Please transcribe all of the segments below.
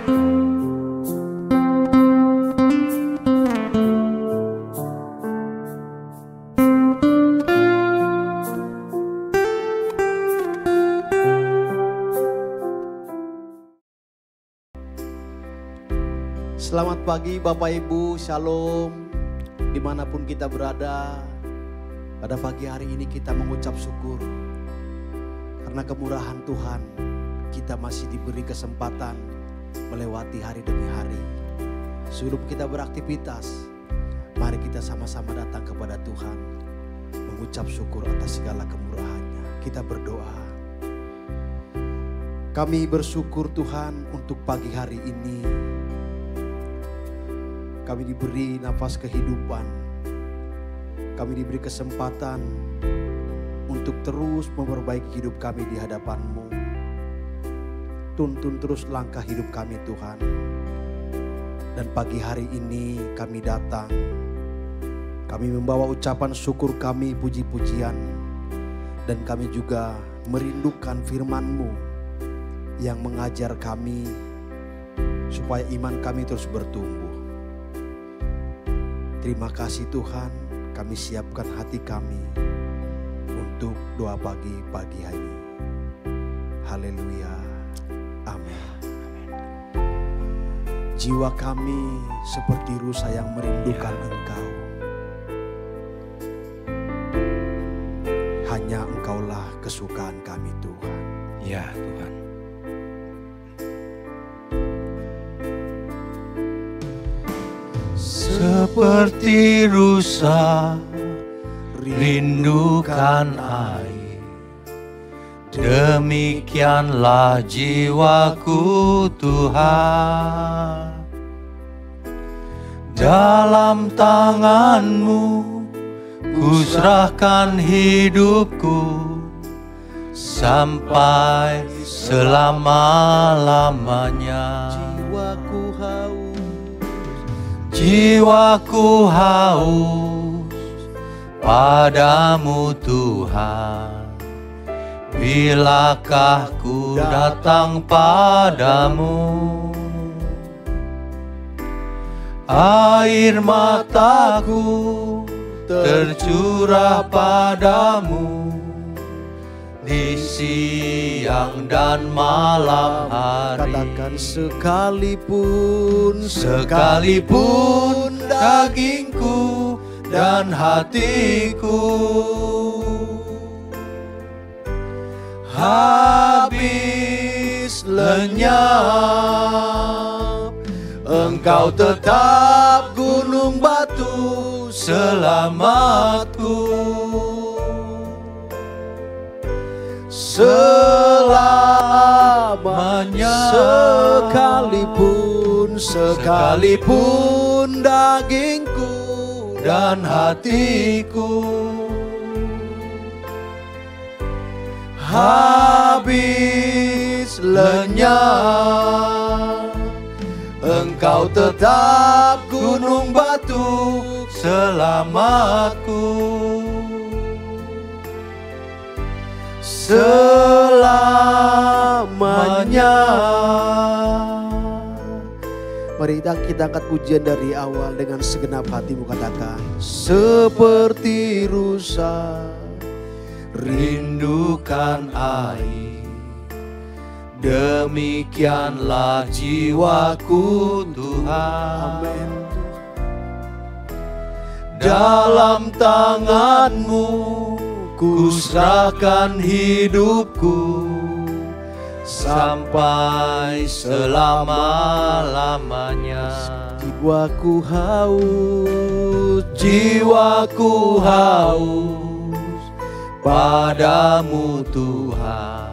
Selamat pagi Bapak Ibu, Shalom. Dimanapun kita berada, pada pagi hari ini kita mengucap syukur. Karena kemurahan Tuhan, kita masih diberi kesempatan melewati hari demi hari. Sebelum kita beraktivitas, mari kita sama-sama datang kepada Tuhan. Mengucap syukur atas segala kemurahan-Nya. Kita berdoa. Kami bersyukur Tuhan untuk pagi hari ini. Kami diberi nafas kehidupan. Kami diberi kesempatan untuk terus memperbaiki hidup kami di hadapan-Mu. Tuntun terus langkah hidup kami Tuhan. Dan pagi hari ini kami datang. Kami membawa ucapan syukur kami, puji-pujian. Dan kami juga merindukan firman-Mu yang mengajar kami supaya iman kami terus bertumbuh. Terima kasih Tuhan, kami siapkan hati kami untuk doa pagi hari. Haleluya, amin. Jiwa kami seperti rusa yang merindukan Engkau. Hanya Engkaulah kesukaan kami Tuhan. Ya Tuhan. Seperti rusa rindukan air, demikianlah jiwaku Tuhan. Dalam tangan-Mu ku serahkan hidupku sampai selama-lamanya. Jiwaku haus padamu Tuhan, bilakah ku datang padamu? Air mataku tercurah padamu di siang dan malam hari. Katakan sekalipun dagingku dan hatiku habis lenyap, Engkau tetap gunung batu selamatku. Selamanya, sekalipun dagingku dan hatiku habis lenyap, Engkau tetap gunung batu selamatku. Selamanya. Mari kita angkat pujian dari awal dengan segenap hatimu, katakan seperti rusa rindukan air, demikianlah jiwaku Tuhan. Amin. Dalam tangan-Mu ku serahkan hidupku sampai selama-lamanya. Jiwaku haus padamu Tuhan,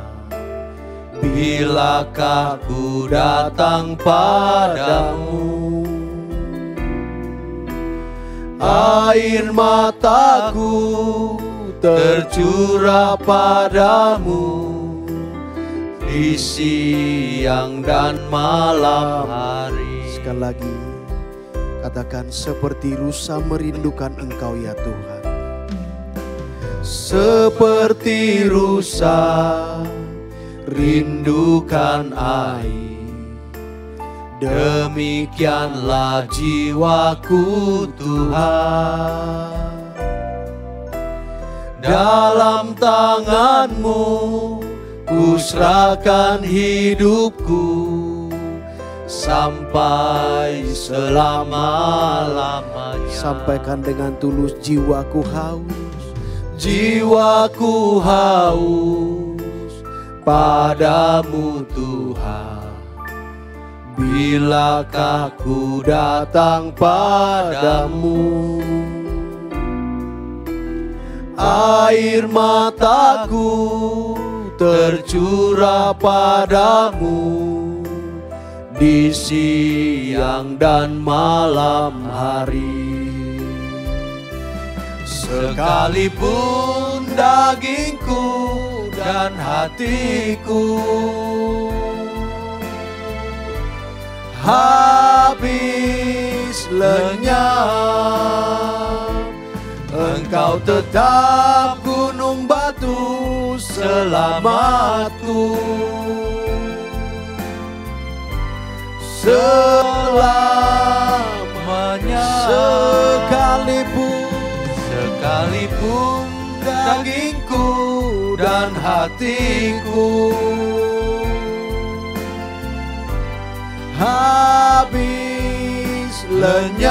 bilakah ku datang padamu? Air mataku tercurah padamu di siang dan malam hari. Sekali lagi katakan seperti rusa merindukan Engkau ya Tuhan. Seperti rusa rindukan air, Demikianlah jiwaku Tuhan, dalam tangan-Mu ku serahkan hidupku sampai selama-lamanya. Sampaikan dengan tulus, jiwaku haus, jiwaku haus padamu Tuhan. Bilakah ku datang padamu, air mataku tercurah padamu di siang dan malam hari. Sekalipun dagingku dan hatiku habis lenyap, Engkau tetap gunung batu selamatku. Selamanya, sekalipun dagingku dan hatiku habis lenyap,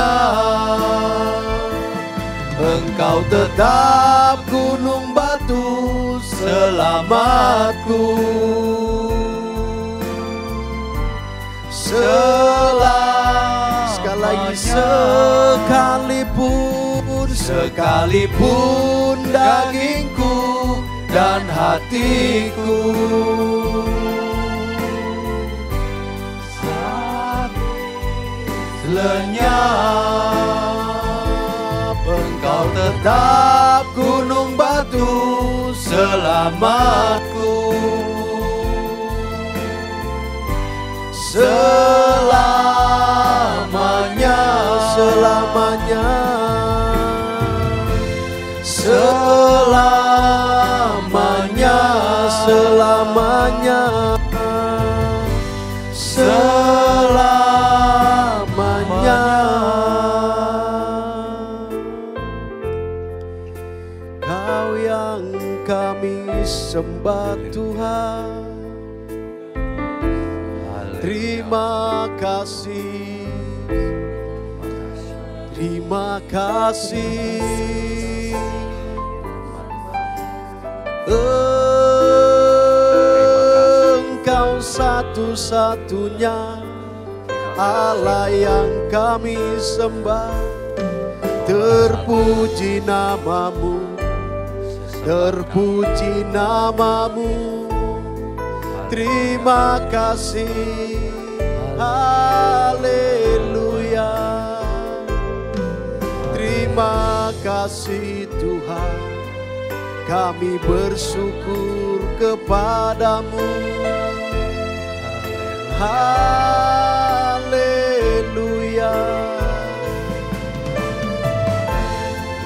Engkau tetap gunung batu selamatku. Sekali lagi, sekalipun dagingku dan hatiku lenyap, Engkau tetap gunung batu selamatku. Selamanya, selamanya, selamanya, selamanya, selamanya. Kau yang kami sembah Tuhan, terima kasih, terima kasih. Engkau satu-satunya Allah yang kami sembah. Terpuji namamu, terpuji namamu. Terima kasih, haleluya. Terima kasih Tuhan, kami bersyukur kepadamu. Haleluya.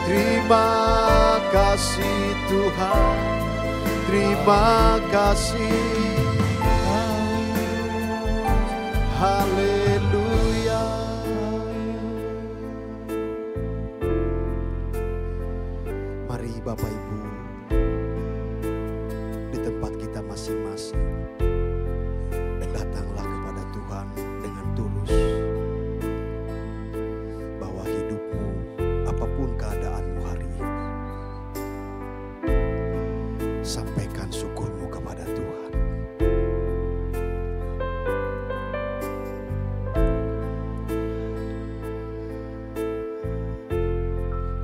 Terima kasih Tuhan, terima kasih. Haleluya. Mari Bapak Ibu, di tempat kita masing-masing, datanglah kepada Tuhan dengan tulus, bahwa hidupmu, apapun keadaanmu hari ini, sampaikan syukurmu kepada Tuhan.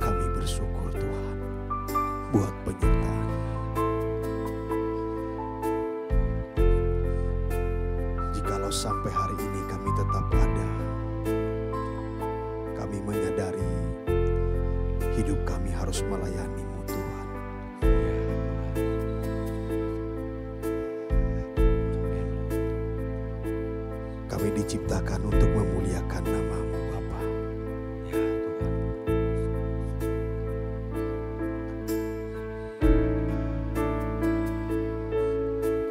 Kami bersyukur Tuhan buat penyertaan. Jikalau sampai hari ini kami tetap ada, kami menyadari hidup kami harus melayani-Mu Tuhan. Kami diciptakan untuk memuliakan nama-Mu Bapa. Ya Tuhan.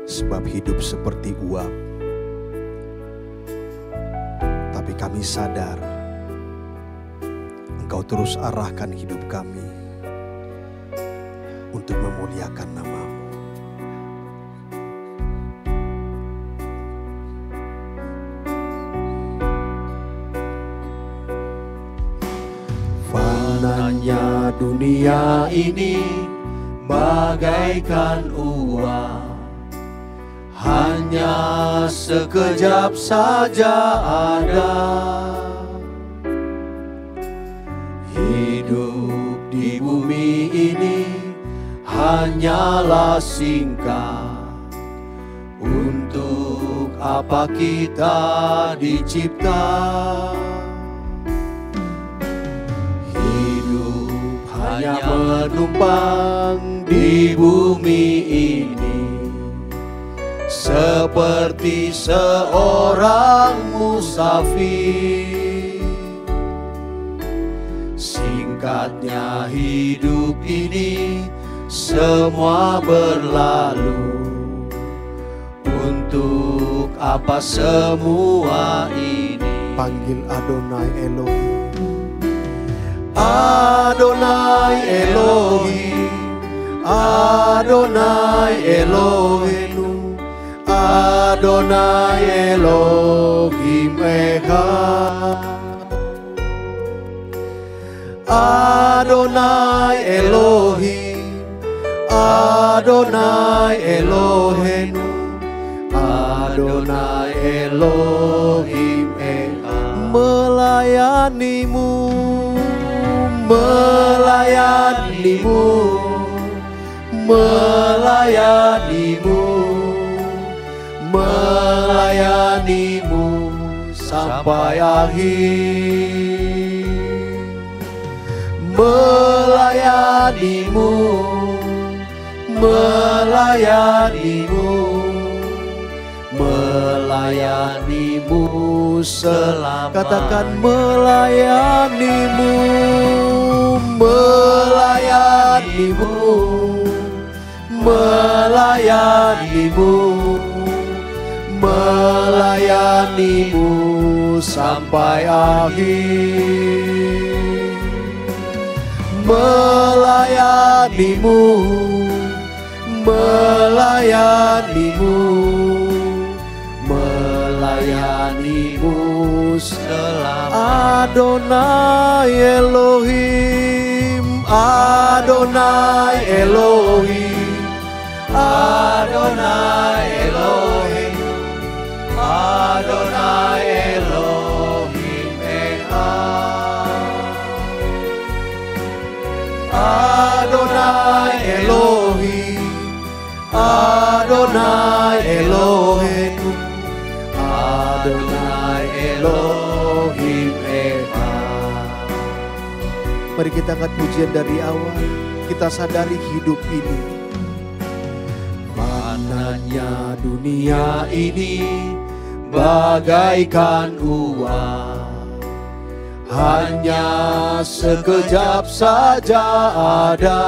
Sebab hidup seperti uap, Tapi kami sadar Engkau terus arahkan hidup kami untuk memuliakan nama-Mu. Fananya dunia ini bagaikan uang, hanya sekejap saja ada. Hidup di bumi ini hanyalah singkat. Untuk apa kita dicipta? Hidup hanya menumpang di bumi ini, seperti seorang musafir. Singkatnya hidup ini, semua berlalu. Untuk apa semua ini? Panggil Adonai Elohim. Adonai Elohim, Adonai Elohim, Adonai Elohim Echad. Adonai Elohim, Adonai Elohenu, Adonai Elohim Echad. Melayanimu, melayanimu, melayanimu, melayanimu sampai akhir. Melayanimu, melayanimu, melayanimu selama. Katakan melayanimu, melayanimu, melayanimu, melayanimu sampai akhir. Melayanimu, melayanimu, melayanimu selama. Adonai Elohim, Adonai Elohim, Adonai Elohim, Adonai Elohim Echad. Adonai Elohim, Adonai Elohim, Adonai Elohim Echad. Mari kita angkat pujian dari awal. Kita sadari hidup ini, mananya dunia ini bagaikan uang, hanya sekejap saja ada.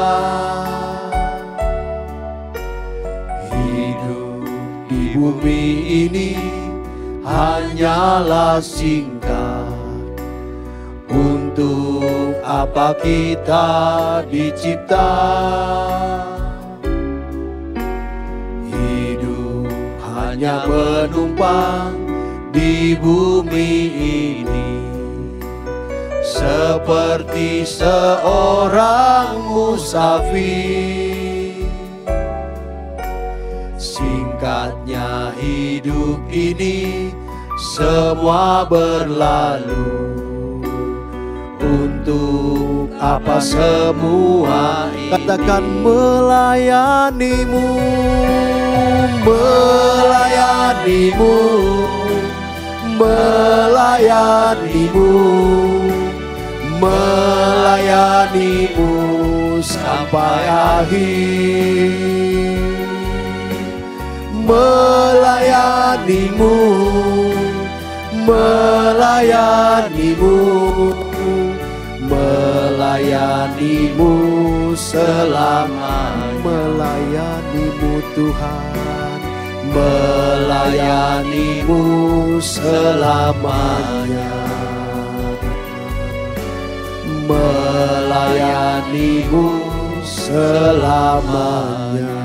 Hidup di bumi ini hanyalah singkat. Untuk apa kita dicipta? Hidup hanya menumpang di bumi ini, seperti seorang musafir. Singkatnya hidup ini, semua berlalu. Untuk apa semua ini? Katakan melayanimu, melayanimu, melayanimu, melayanimu sampai akhir. Melayanimu, melayanimu, melayanimu selama. Melayanimu Tuhan, melayanimu selamanya, melayanimu selamanya.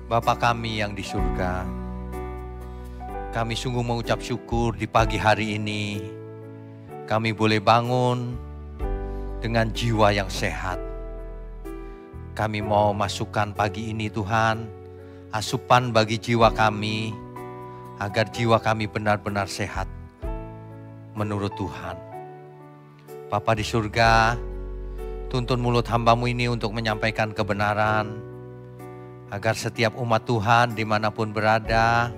Bapa kami yang di surga, kami sungguh mengucap syukur di pagi hari ini. Kami boleh bangun dengan jiwa yang sehat. Kami mau masukkan pagi ini Tuhan, asupan bagi jiwa kami, agar jiwa kami benar-benar sehat menurut Tuhan. Bapa di surga, tuntun mulut hamba-Mu ini untuk menyampaikan kebenaran, agar setiap umat Tuhan dimanapun berada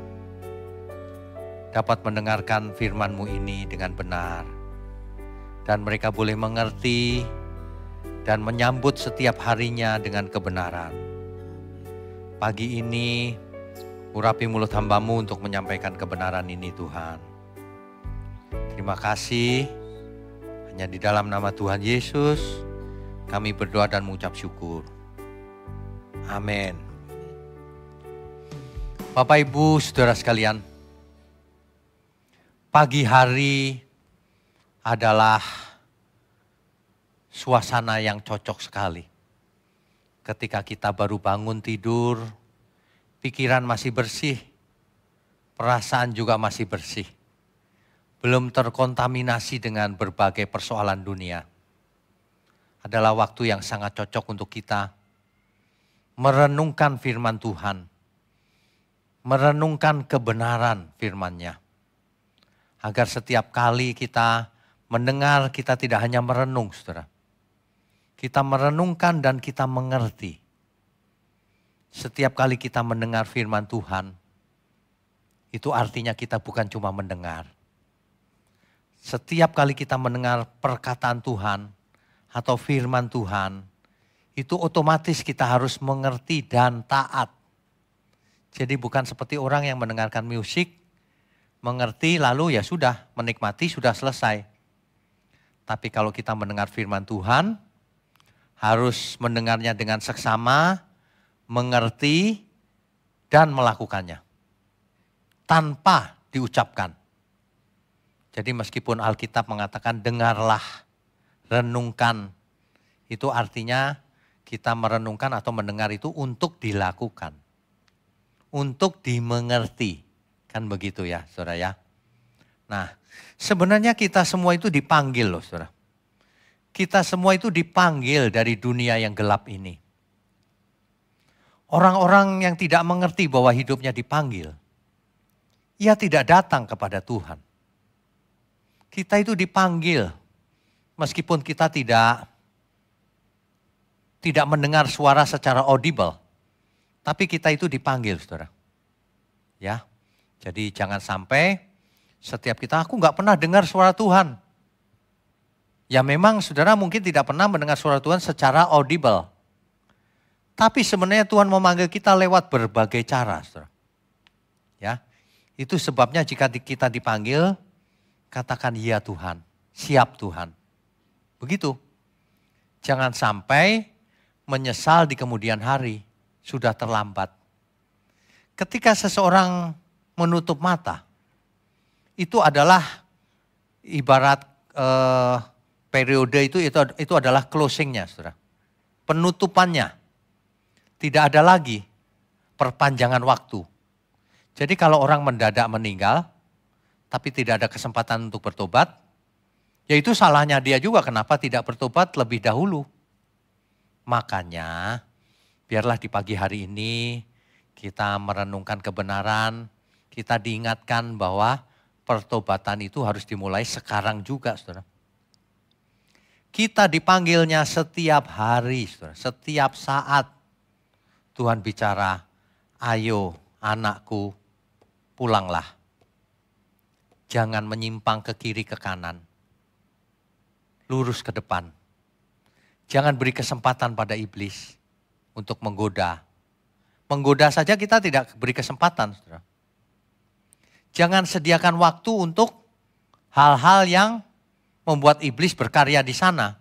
dapat mendengarkan firman-Mu ini dengan benar. Dan mereka boleh mengerti dan menyambut setiap harinya dengan kebenaran. Pagi ini urapi mulut hamba-Mu untuk menyampaikan kebenaran ini Tuhan. Terima kasih, hanya di dalam nama Tuhan Yesus kami berdoa dan mengucap syukur. Amin. Bapak, Ibu, Saudara sekalian, pagi hari adalah suasana yang cocok sekali. Ketika kita baru bangun tidur, pikiran masih bersih, perasaan juga masih bersih. Belum terkontaminasi dengan berbagai persoalan dunia. Adalah waktu yang sangat cocok untuk kita merenungkan firman Tuhan. Merenungkan kebenaran firman-Nya. Agar setiap kali kita mendengar, kita tidak hanya merenung, saudara. Kita merenungkan dan kita mengerti. Setiap kali kita mendengar firman Tuhan, itu artinya kita bukan cuma mendengar. Setiap kali kita mendengar perkataan Tuhan atau firman Tuhan, itu otomatis kita harus mengerti dan taat. Jadi bukan seperti orang yang mendengarkan musik, mengerti lalu ya sudah, menikmati sudah selesai. Tapi kalau kita mendengar firman Tuhan, harus mendengarnya dengan seksama, mengerti, dan melakukannya. Tanpa diucapkan. Jadi meskipun Alkitab mengatakan dengarlah, renungkan. Itu artinya kita merenungkan atau mendengar itu untuk dilakukan. Untuk dimengerti. Kan begitu ya saudara ya. Nah sebenarnya kita semua itu dipanggil loh saudara. Kita semua itu dipanggil dari dunia yang gelap ini. Orang-orang yang tidak mengerti bahwa hidupnya dipanggil. Ia tidak datang kepada Tuhan. Kita itu dipanggil. Meskipun kita tidak mendengar suara secara audible. Tapi kita itu dipanggil, saudara. Ya, jadi jangan sampai setiap kita, aku nggak pernah dengar suara Tuhan. Ya memang saudara mungkin tidak pernah mendengar suara Tuhan secara audible. Tapi sebenarnya Tuhan memanggil kita lewat berbagai cara, saudara. Ya, itu sebabnya jika kita dipanggil, katakan ya Tuhan, siap Tuhan. Begitu. Jangan sampai menyesal di kemudian hari. Sudah terlambat. Ketika seseorang menutup mata, itu adalah ibarat periode itu adalah closingnya, saudara. Penutupannya. Tidak ada lagi perpanjangan waktu. Jadi kalau orang mendadak meninggal, tapi tidak ada kesempatan untuk bertobat, ya itu salahnya dia juga kenapa tidak bertobat lebih dahulu. Makanya biarlah di pagi hari ini kita merenungkan kebenaran, kita diingatkan bahwa pertobatan itu harus dimulai sekarang juga, saudara. Kita dipanggilnya setiap hari, saudara, setiap saat. Tuhan bicara, ayo anakku pulanglah. Jangan menyimpang ke kiri ke kanan. Lurus ke depan. Jangan beri kesempatan pada iblis untuk menggoda. Menggoda saja kita tidak beri kesempatan, saudara. Jangan sediakan waktu untuk hal-hal yang membuat iblis berkarya di sana.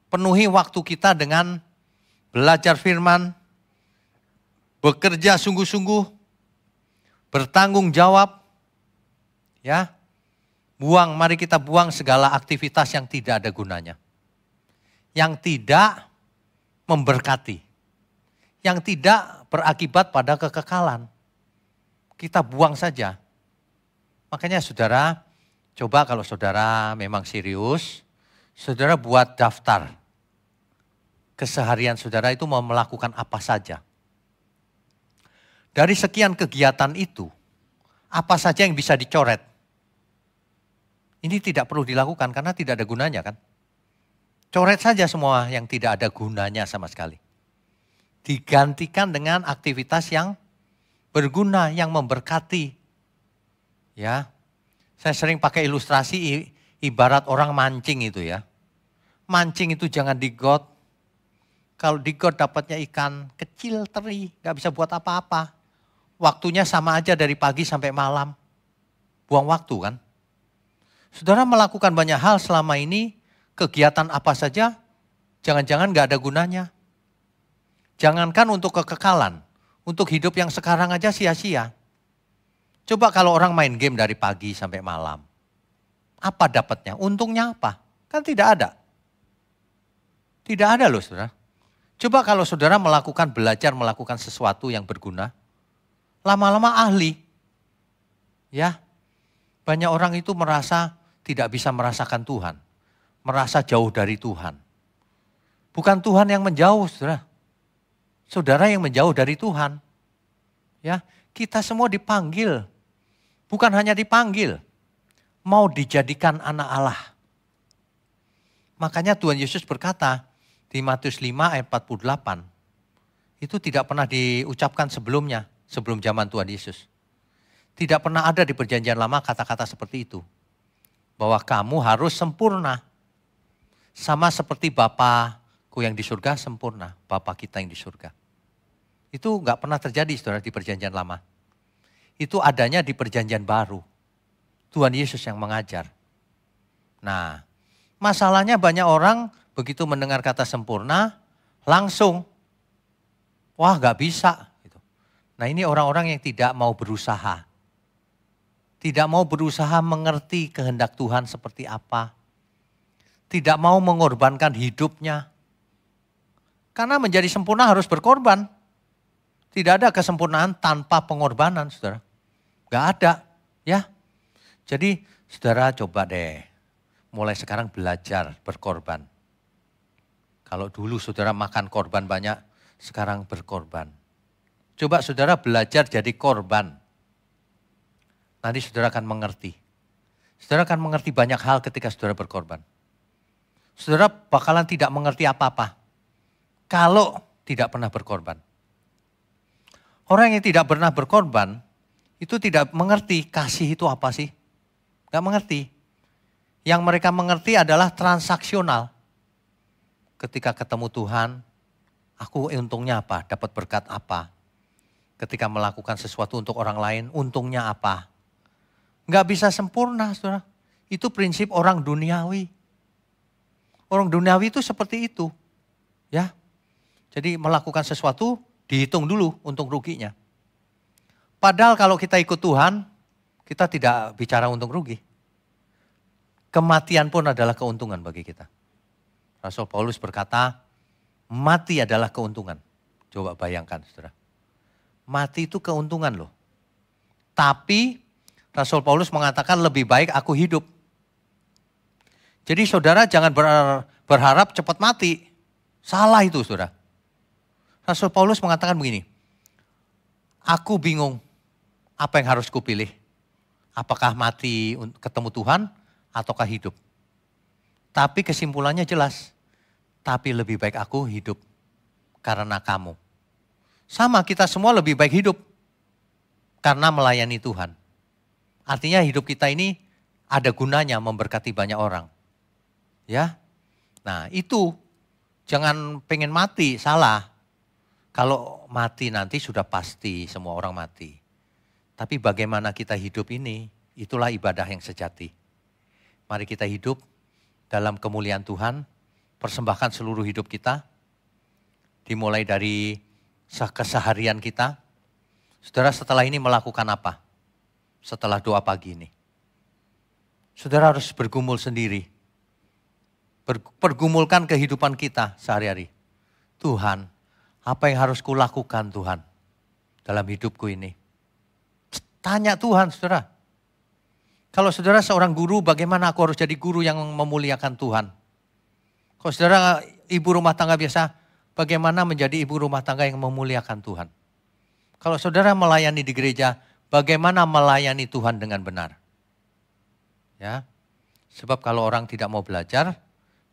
penuhi waktu kita dengan belajar firman, bekerja sungguh-sungguh, bertanggung jawab, ya. Mari kita buang segala aktivitas yang tidak ada gunanya. Yang tidak memberkati. Yang tidak berakibat pada kekekalan. Kita buang saja. Makanya saudara, coba kalau saudara memang serius, saudara buat daftar. Keseharian saudara itu mau melakukan apa saja. Dari sekian kegiatan itu, apa saja yang bisa dicoret? Ini tidak perlu dilakukan karena tidak ada gunanya kan. Coret saja semua yang tidak ada gunanya sama sekali. Digantikan dengan aktivitas yang berguna, yang memberkati. Ya, saya sering pakai ilustrasi ibarat orang mancing itu ya. Mancing itu jangan di got. Kalau di got dapatnya ikan kecil teri, gak bisa buat apa-apa. Waktunya sama aja dari pagi sampai malam. Buang waktu kan. Saudara melakukan banyak hal selama ini, kegiatan apa saja, jangan-jangan gak ada gunanya. Jangankan untuk kekekalan, untuk hidup yang sekarang aja sia-sia. Coba kalau orang main game dari pagi sampai malam, apa dapatnya? Untungnya apa? Kan tidak ada. Tidak ada loh saudara. Coba kalau saudara belajar melakukan sesuatu yang berguna, lama-lama ahli. Ya, banyak orang itu merasa tidak bisa merasakan Tuhan. Merasa jauh dari Tuhan. Bukan Tuhan yang menjauh, saudara. Saudara yang menjauh dari Tuhan. Ya, kita semua dipanggil. Bukan hanya dipanggil. Mau dijadikan anak Allah. Makanya Tuhan Yesus berkata di Matius 5 ayat 48. Itu tidak pernah diucapkan sebelumnya. Sebelum zaman Tuhan Yesus. Tidak pernah ada di perjanjian lama kata-kata seperti itu. Bahwa kamu harus sempurna. Sama seperti Bapakku yang di surga sempurna. Bapa kita yang di surga. Itu enggak pernah terjadi saudara di perjanjian lama. Itu adanya di perjanjian baru. Tuhan Yesus yang mengajar. Nah, masalahnya banyak orang begitu mendengar kata sempurna, langsung, wah enggak bisa. Nah ini orang-orang yang tidak mau berusaha. Tidak mau berusaha mengerti kehendak Tuhan seperti apa. Tidak mau mengorbankan hidupnya. Karena menjadi sempurna harus berkorban. Tidak ada kesempurnaan tanpa pengorbanan, saudara. Gak ada, ya. Jadi saudara coba deh, mulai sekarang belajar berkorban. Kalau dulu saudara makan korban banyak, sekarang berkorban. Coba saudara belajar jadi korban. Nanti saudara akan mengerti. Saudara akan mengerti banyak hal ketika saudara berkorban. Saudara bakalan tidak mengerti apa-apa kalau tidak pernah berkorban. Orang yang tidak pernah berkorban itu tidak mengerti kasih itu apa sih. Gak mengerti. Yang mereka mengerti adalah transaksional. Ketika ketemu Tuhan, aku untungnya apa? Dapat berkat apa? Ketika melakukan sesuatu untuk orang lain, untungnya apa? Nggak bisa sempurna, saudara. Itu prinsip orang duniawi. Orang duniawi itu seperti itu. Ya. Jadi melakukan sesuatu, dihitung dulu untung ruginya. Padahal kalau kita ikut Tuhan, kita tidak bicara untung rugi. Kematian pun adalah keuntungan bagi kita. Rasul Paulus berkata, mati adalah keuntungan. Coba bayangkan, saudara. Mati itu keuntungan loh. Tapi Rasul Paulus mengatakan lebih baik aku hidup. Jadi saudara jangan berharap cepat mati. Salah itu saudara. Rasul Paulus mengatakan begini. Aku bingung apa yang harus kupilih. Apakah mati ketemu Tuhan ataukah hidup. Tapi kesimpulannya jelas. Tapi lebih baik aku hidup karena kamu. Sama kita semua lebih baik hidup karena melayani Tuhan. Artinya hidup kita ini ada gunanya memberkati banyak orang. Ya. Nah, itu jangan pengen mati, salah. Kalau mati nanti sudah pasti semua orang mati. Tapi bagaimana kita hidup ini, itulah ibadah yang sejati. Mari kita hidup dalam kemuliaan Tuhan, persembahkan seluruh hidup kita, dimulai dari keseharian kita. Saudara setelah ini melakukan apa? Setelah doa pagi ini. Saudara harus bergumul sendiri. Pergumulkan kehidupan kita sehari-hari. Tuhan, apa yang harus kulakukan Tuhan dalam hidupku ini? Tanya Tuhan, saudara. Kalau saudara seorang guru, bagaimana aku harus jadi guru yang memuliakan Tuhan? Kalau saudara ibu rumah tangga biasa, bagaimana menjadi ibu rumah tangga yang memuliakan Tuhan? Kalau saudara melayani di gereja, bagaimana melayani Tuhan dengan benar? Ya, sebab kalau orang tidak mau belajar,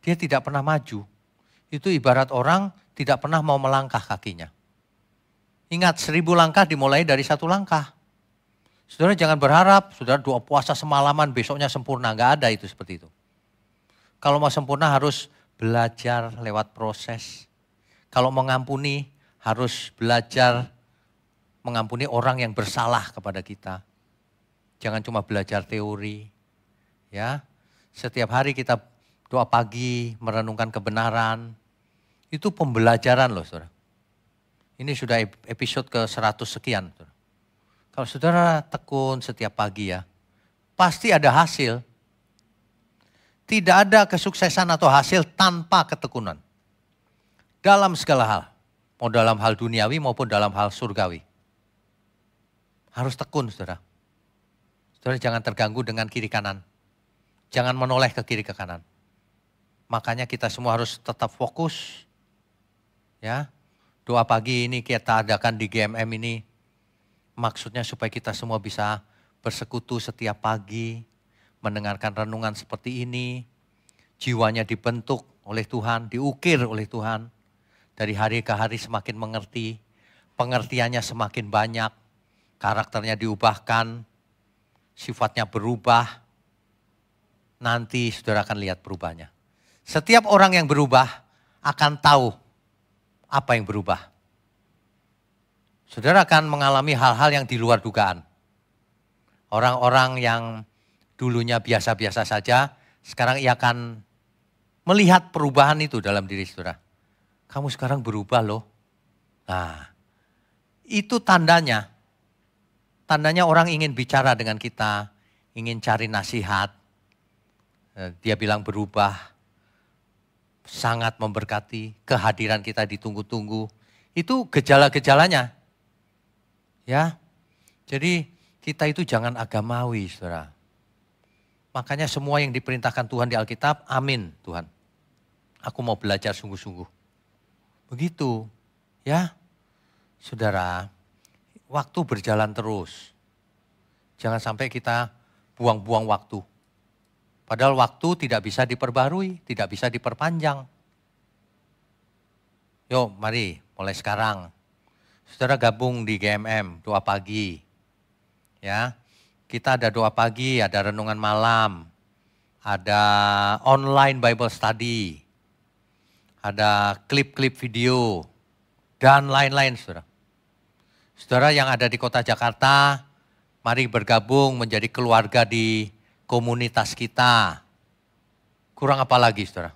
dia tidak pernah maju. Itu ibarat orang tidak pernah mau melangkah kakinya. Ingat, 1000 langkah dimulai dari 1 langkah. Saudara jangan berharap, saudara doa puasa semalaman besoknya sempurna. Enggak ada itu seperti itu. Kalau mau sempurna harus belajar lewat proses. Kalau mengampuni harus belajar mengampuni orang yang bersalah kepada kita. Jangan cuma belajar teori. Ya, setiap hari kita doa pagi, merenungkan kebenaran. Itu pembelajaran loh saudara. Ini sudah episode ke 100 sekian. Saudara. Kalau saudara tekun setiap pagi ya, pasti ada hasil. Tidak ada kesuksesan atau hasil tanpa ketekunan. Dalam segala hal. Mau dalam hal duniawi maupun dalam hal surgawi. Harus tekun saudara. Saudara jangan terganggu dengan kiri kanan. Jangan menoleh ke kiri ke kanan. Makanya kita semua harus tetap fokus. Ya, doa pagi ini kita adakan di GMM ini. Maksudnya supaya kita semua bisa bersekutu setiap pagi. Mendengarkan renungan seperti ini. Jiwanya dibentuk oleh Tuhan, diukir oleh Tuhan. Dari hari ke hari semakin mengerti. Pengertiannya semakin banyak. Karakternya diubahkan. Sifatnya berubah. Nanti saudara akan lihat perubahannya. Setiap orang yang berubah akan tahu apa yang berubah. Saudara akan mengalami hal-hal yang di luar dugaan. Orang-orang yang dulunya biasa-biasa saja, sekarang ia akan melihat perubahan itu dalam diri saudara. Kamu sekarang berubah loh. Nah, itu tandanya. Tandanya orang ingin bicara dengan kita, ingin cari nasihat. Dia bilang berubah, sangat memberkati, kehadiran kita ditunggu-tunggu. Itu gejala-gejalanya. Ya, jadi kita itu jangan agamawi, saudara. Makanya semua yang diperintahkan Tuhan di Alkitab, amin Tuhan. Aku mau belajar sungguh-sungguh. Begitu, ya. Saudara, waktu berjalan terus. Jangan sampai kita buang-buang waktu. Padahal waktu tidak bisa diperbarui, tidak bisa diperpanjang. Yuk, mari mulai sekarang. Saudara gabung di GMM, doa pagi. Ya, kita ada doa pagi, ada renungan malam, ada online Bible study, ada klip-klip video, dan lain-lain saudara. Saudara yang ada di kota Jakarta, mari bergabung menjadi keluarga di komunitas kita. Kurang apa lagi saudara?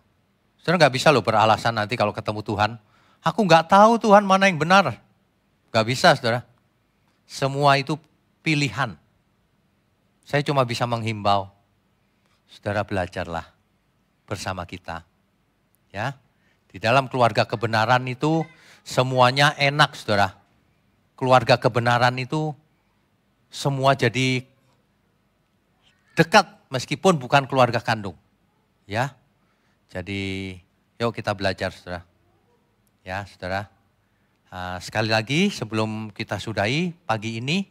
Saudara gak bisa loh beralasan nanti kalau ketemu Tuhan. Aku gak tahu Tuhan mana yang benar. Gak bisa saudara. Semua itu pilihan. Saya cuma bisa menghimbau. Saudara belajarlah bersama kita. Ya, di dalam keluarga kebenaran itu semuanya enak saudara. Keluarga kebenaran itu semua jadi dekat meskipun bukan keluarga kandung. Ya, jadi yuk kita belajar saudara. Ya saudara. Sekali lagi sebelum kita sudahi pagi ini,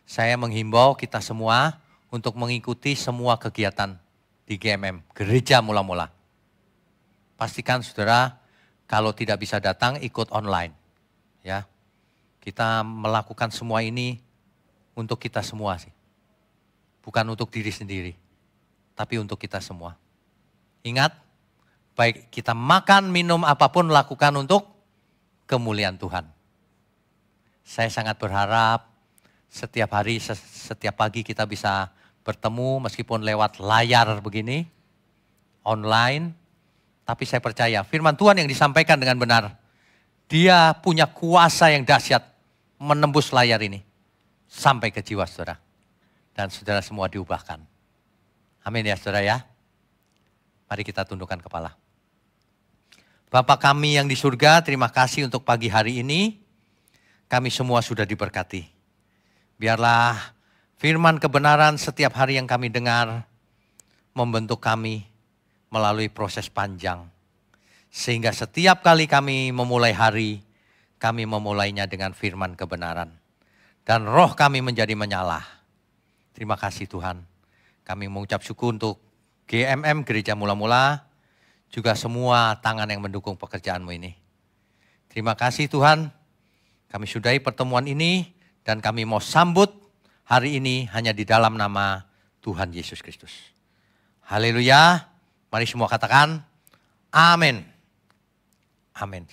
saya menghimbau kita semua untuk mengikuti semua kegiatan di GMM, Gereja Mula-Mula. Pastikan saudara kalau tidak bisa datang ikut online. Ya, kita melakukan semua ini untuk kita semua sih. Bukan untuk diri sendiri, tapi untuk kita semua. Ingat, baik kita makan, minum, apapun lakukan untuk kemuliaan Tuhan. Saya sangat berharap setiap hari, setiap pagi kita bisa bertemu meskipun lewat layar begini, online. Tapi saya percaya firman Tuhan yang disampaikan dengan benar. Dia punya kuasa yang dahsyat menembus layar ini. Sampai ke jiwa saudara. Dan saudara semua diubahkan. Amin ya saudara ya. Mari kita tundukkan kepala. Bapa kami yang di surga, terima kasih untuk pagi hari ini. Kami semua sudah diberkati. Biarlah firman kebenaran setiap hari yang kami dengar membentuk kami melalui proses panjang. Sehingga setiap kali kami memulai hari, kami memulainya dengan firman kebenaran. Dan roh kami menjadi menyala. Terima kasih Tuhan. Kami mengucap syukur untuk GMM, Gereja Mula-Mula, juga semua tangan yang mendukung pekerjaanmu ini. Terima kasih Tuhan, kami sudahi pertemuan ini dan kami mau sambut hari ini hanya di dalam nama Tuhan Yesus Kristus. Haleluya, mari semua katakan amin. Amin.